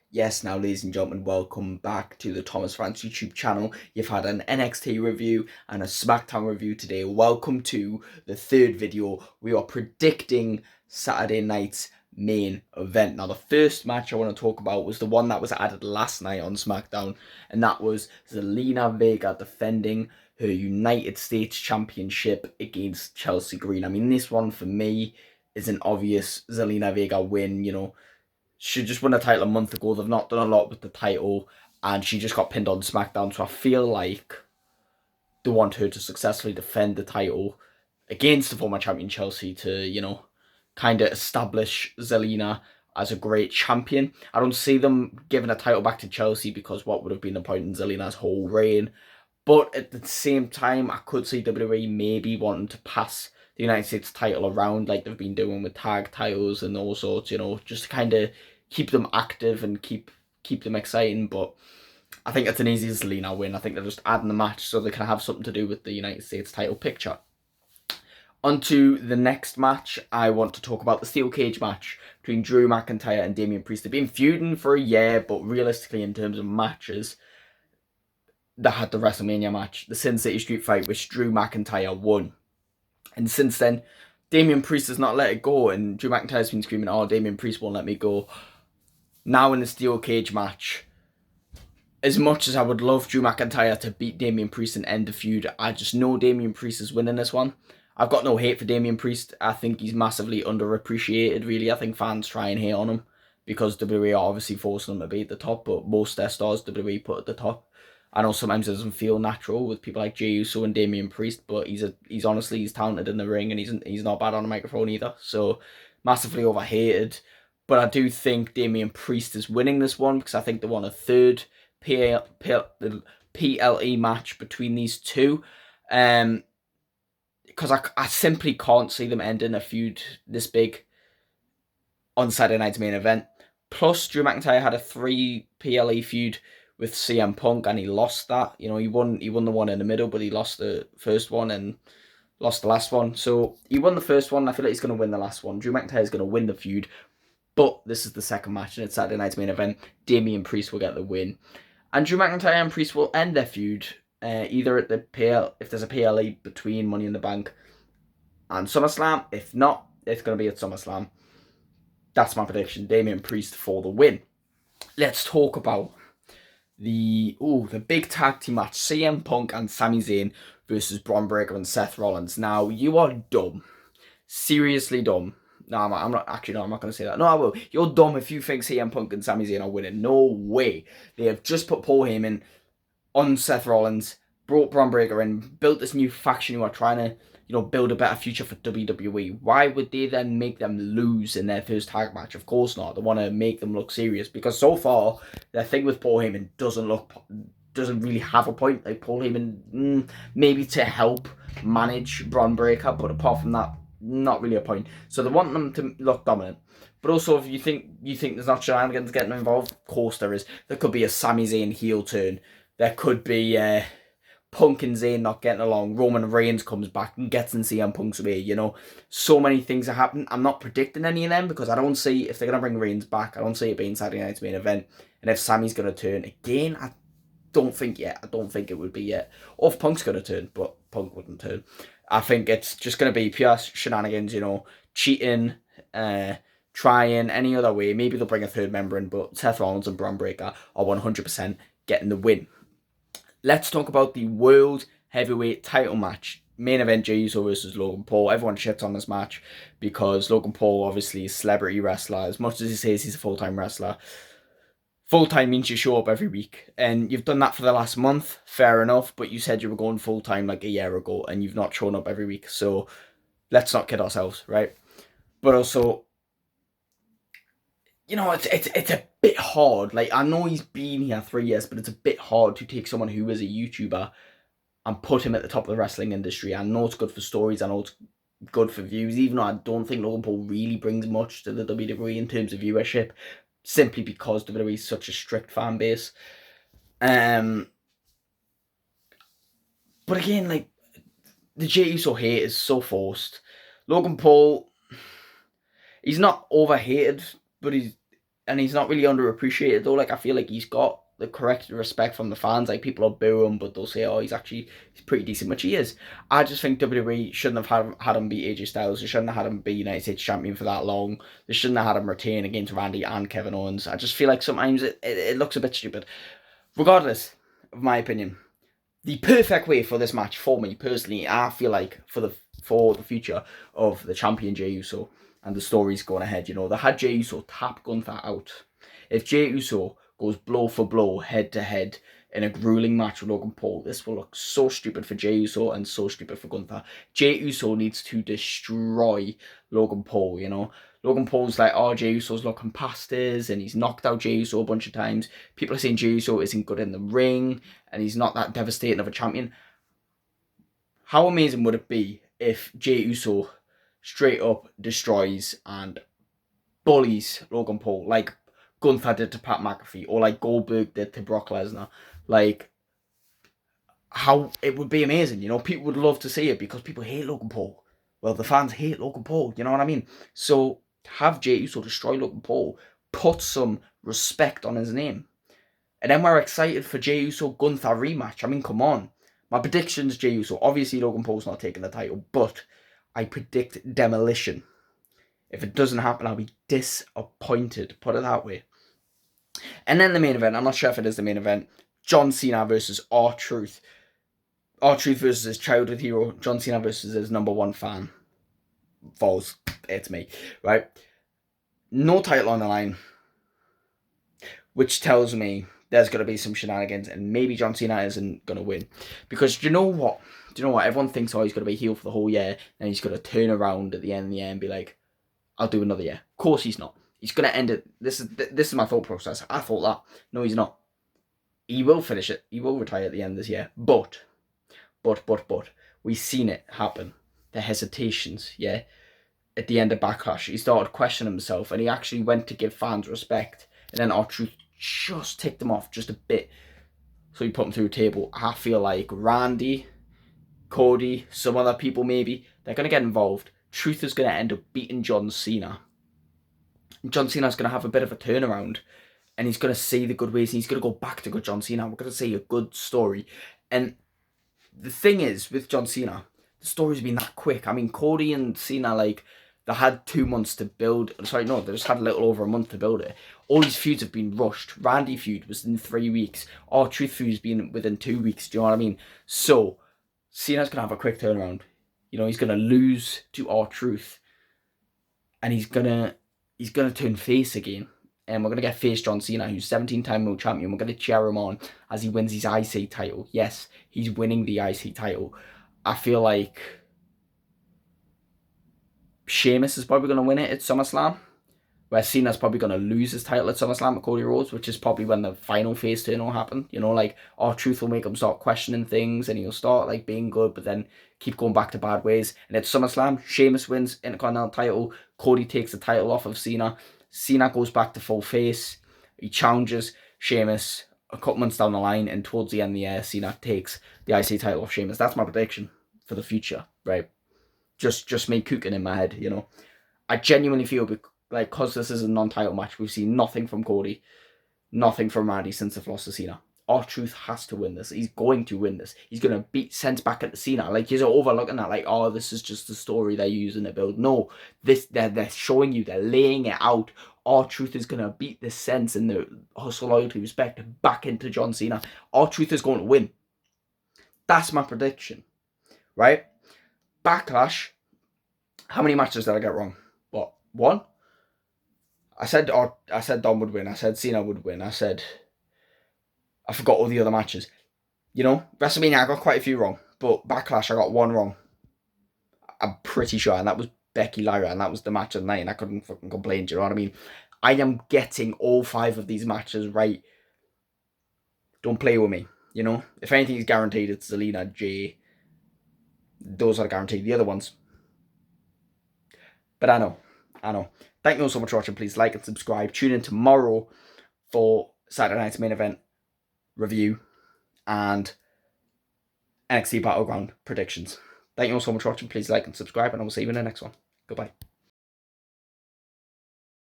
Yes, now ladies and gentlemen, welcome back to the Thomas France YouTube channel. You've had an NXT review and a SmackDown review today. Welcome to the third video. We are predicting Saturday night's main event. Now the first match I want to talk about was the one that was added last night on SmackDown, and that was Zelina Vega defending her United States Championship against Chelsea Green. I mean, this one for me is an obvious Zelina Vega win, She just won a title a month ago. They've not done a lot with the title, and she just got pinned on SmackDown. So I feel like they want her to successfully defend the title against the former champion Chelsea to, kind of establish Zelina as a great champion. I don't see them giving a title back to Chelsea because what would have been the point in Zelina's whole reign. But at the same time, I could see WWE maybe wanting to pass the United States title around like they've been doing with tag titles and all sorts, just to kind of keep them active and keep them exciting. But I think it's an easy Zelina win. I think they're just adding the match so they can have something to do with the United States title picture. On to the next match, I want to talk about the steel cage match between Drew McIntyre and Damian Priest. They've been feuding for a year, but realistically in terms of matches, they had the WrestleMania match, the Sin City Street Fight, which Drew McIntyre won. And since then, Damian Priest has not let it go, and Drew McIntyre's been screaming, "Oh, Damian Priest won't let me go." Now in the steel cage match, as much as I would love Drew McIntyre to beat Damian Priest and end the feud, I just know Damian Priest is winning this one. I've got no hate for Damian Priest. I think he's massively underappreciated, really. I think fans try and hate on him because WWE are obviously forcing him to be at the top, but most of their stars WWE put at the top. I know sometimes it doesn't feel natural with people like Jey Uso and Damian Priest, but he's honestly talented in the ring, and he's not bad on a microphone either. So massively overhated. But I do think Damian Priest is winning this one because I think they want a third PLE match between these two. Because I simply can't see them ending a feud this big on Saturday night's main event. Plus, Drew McIntyre had a 3 PLE feud with CM Punk, and he lost that. He won the one in the middle, but he lost the first one and lost the last one. So he won the first one. I feel like he's going to win the last one. Drew McIntyre is going to win the feud, but this is the second match, and it's Saturday night's main event. Damian Priest will get the win, and Drew McIntyre and Priest will end their feud either at the if there's a PLE between Money in the Bank and SummerSlam. If not, it's going to be at SummerSlam. That's my prediction. Damian Priest for the win. Let's talk about the big tag team match, CM Punk and Sami Zayn versus Bron Breakker and Seth Rollins. Now, you are dumb. Seriously dumb. No, I'm not going to say that. No, I will. You're dumb if you think CM Punk and Sami Zayn are winning. No way. They have just put Paul Heyman on Seth Rollins, brought Bron Breakker in, built this new faction who are trying to, build a better future for WWE. Why would they then make them lose in their first tag match? Of course not. They want to make them look serious because so far their thing with Paul Heyman doesn't really have a point. Like Paul Heyman, maybe to help manage Bron Breakker, but apart from that, not really a point. So they want them to look dominant. But also, if you think there's not shenanigans getting involved, of course there is. There could be a Sami Zayn heel turn. There could be Punk and Zayn not getting along. Roman Reigns comes back and gets in CM Punk's way. So many things are happening. I'm not predicting any of them because I don't see if they're going to bring Reigns back. I don't see it being Saturday night's main event. And if Sammy's going to turn again, I don't think yet. I don't think it would be yet. Or if Punk's going to turn, but Punk wouldn't turn. I think it's just going to be pure shenanigans, cheating, trying any other way. Maybe they'll bring a third member in, but Seth Rollins and Bron Breakker are 100% getting the win. Let's talk about the World Heavyweight title match. Main event, Jey Uso versus Logan Paul. Everyone shits on this match because Logan Paul obviously is a celebrity wrestler. As much as he says he's a full-time wrestler, full-time means you show up every week. And you've done that for the last month, fair enough, but you said you were going full-time like a year ago and you've not shown up every week. So let's not kid ourselves, right? But also, it's a bit hard. Like, I know he's been here 3 years, but it's a bit hard to take someone who is a YouTuber and put him at the top of the wrestling industry. I know it's good for stories. I know it's good for views, even though I don't think Logan Paul really brings much to the WWE in terms of viewership, simply because WWE is such a strict fan base. But again, like, the Jey Uso hate is so forced. Logan Paul, he's not overhated, but and he's not really underappreciated though. Like I feel like he's got the correct respect from the fans. Like people are booing him, but they'll say, "Oh, he's pretty decent," which he is. I just think WWE shouldn't have had him be AJ Styles. They shouldn't have had him be United States champion for that long. They shouldn't have had him retain against Randy and Kevin Owens. I just feel like sometimes it looks a bit stupid. Regardless of my opinion, the perfect way for this match for me personally, I feel like for the future of the champion Jey Uso and the stories going ahead, they had Jey Uso tap Gunther out. If Jey Uso goes blow for blow, head to head in a grueling match with Logan Paul, this will look so stupid for Jey Uso and so stupid for Gunther. Jey Uso needs to destroy Logan Paul, Logan Paul's like, oh, Jey Uso's looking past his, and he's knocked out Jey Uso a bunch of times. People are saying Jey Uso isn't good in the ring, and he's not that devastating of a champion. How amazing would it be if Jey Uso straight up destroys and bullies Logan Paul, like Gunther did to Pat McAfee, or like Goldberg did to Brock Lesnar? Like, how it would be amazing, People would love to see it because people hate Logan Paul. Well, the fans hate Logan Paul, you know what I mean? So have Jey Uso destroy Logan Paul, put some respect on his name. And then we're excited for Jey Uso Gunther rematch. I mean, come on. My prediction's Jey Uso. Obviously, Logan Paul's not taking the title, but I predict demolition. If it doesn't happen, I'll be disappointed, put it that way. And then the main event, I'm not sure if it is the main event, John Cena versus R-Truth. R-Truth versus his childhood hero, John Cena versus his #1 fan. Falls, it's me, right? No title on the line, which tells me there's going to be some shenanigans and maybe John Cena isn't going to win. Because do you know what? Everyone thinks, oh, he's going to be heel for the whole year and he's going to turn around at the end of the year and be like, I'll do another year. Of course he's not. He's going to end it. This is my thought process. I thought that. No, he's not. He will finish it. He will retire at the end of this year. But, we've seen it happen. The hesitations, yeah. At the end of Backlash, he started questioning himself and he actually went to give fans respect. And then R-Truth just ticked him off just a bit. So he put him through a table. I feel like Randy, Cody, some other people maybe, they're going to get involved. Truth is going to end up beating John Cena. John Cena's going to have a bit of a turnaround. And he's going to see the good ways. And he's going to go back to good John Cena. We're going to see a good story. And the thing is, with John Cena, the story's been that quick. I mean, Cody and Cena, like, they had 2 months to build. Sorry, no, they just had a little over a month to build it. All these feuds have been rushed. Randy feud was in 3 weeks. R-Truth feud's been within 2 weeks. Do you know what I mean? So, Cena's going to have a quick turnaround. He's going to lose to R-Truth. And he's going to turn face again. And we're going to get face John Cena, who's 17-time world champion. We're going to cheer him on as he wins his IC title. Yes, he's winning the IC title. I feel like Sheamus is probably going to win it at SummerSlam, where Cena's probably going to lose his title at SummerSlam at Cody Rhodes, which is probably when the final face turn will happen. Like, R-Truth will make him start questioning things, and he'll start, like, being good, but then keep going back to bad ways. And at SummerSlam, Sheamus wins Intercontinental title, Cody takes the title off of Cena, Cena goes back to full face, he challenges Sheamus a couple months down the line, and towards the end of the year, Cena takes the IC title off Sheamus. That's my prediction for the future, right? Just me cooking in my head, I genuinely feel like, because this is a non-title match, we've seen nothing from Cody, nothing from Randy since they've lost to Cena. R-Truth has to win this. He's going to win this. He's going to beat sense back at the Cena. Like, you're overlooking that, like, oh, this is just the story they're using to build. No, they're showing you, they're laying it out. R-Truth is going to beat the sense and the hustle, loyalty, respect back into John Cena. R-Truth is going to win. That's my prediction, right? Backlash. How many matches did I get wrong? What? 1? I said Dom would win. I said Cena would win. I forgot all the other matches. WrestleMania, I got quite a few wrong. But Backlash, I got 1 wrong. I'm pretty sure. And that was Becky Lyra. And that was the match of the night. And I couldn't fucking complain. Do you know what I mean? I am getting all 5 of these matches right. Don't play with me. If anything is guaranteed, it's Zelina, Jay. Those are guaranteed. The other ones. But I know. Thank you all so much for watching. Please like and subscribe. Tune in tomorrow for Saturday night's main event review and NXT Battleground predictions. Thank you all so much for watching. Please like and subscribe, and I will see you in the next one. Goodbye.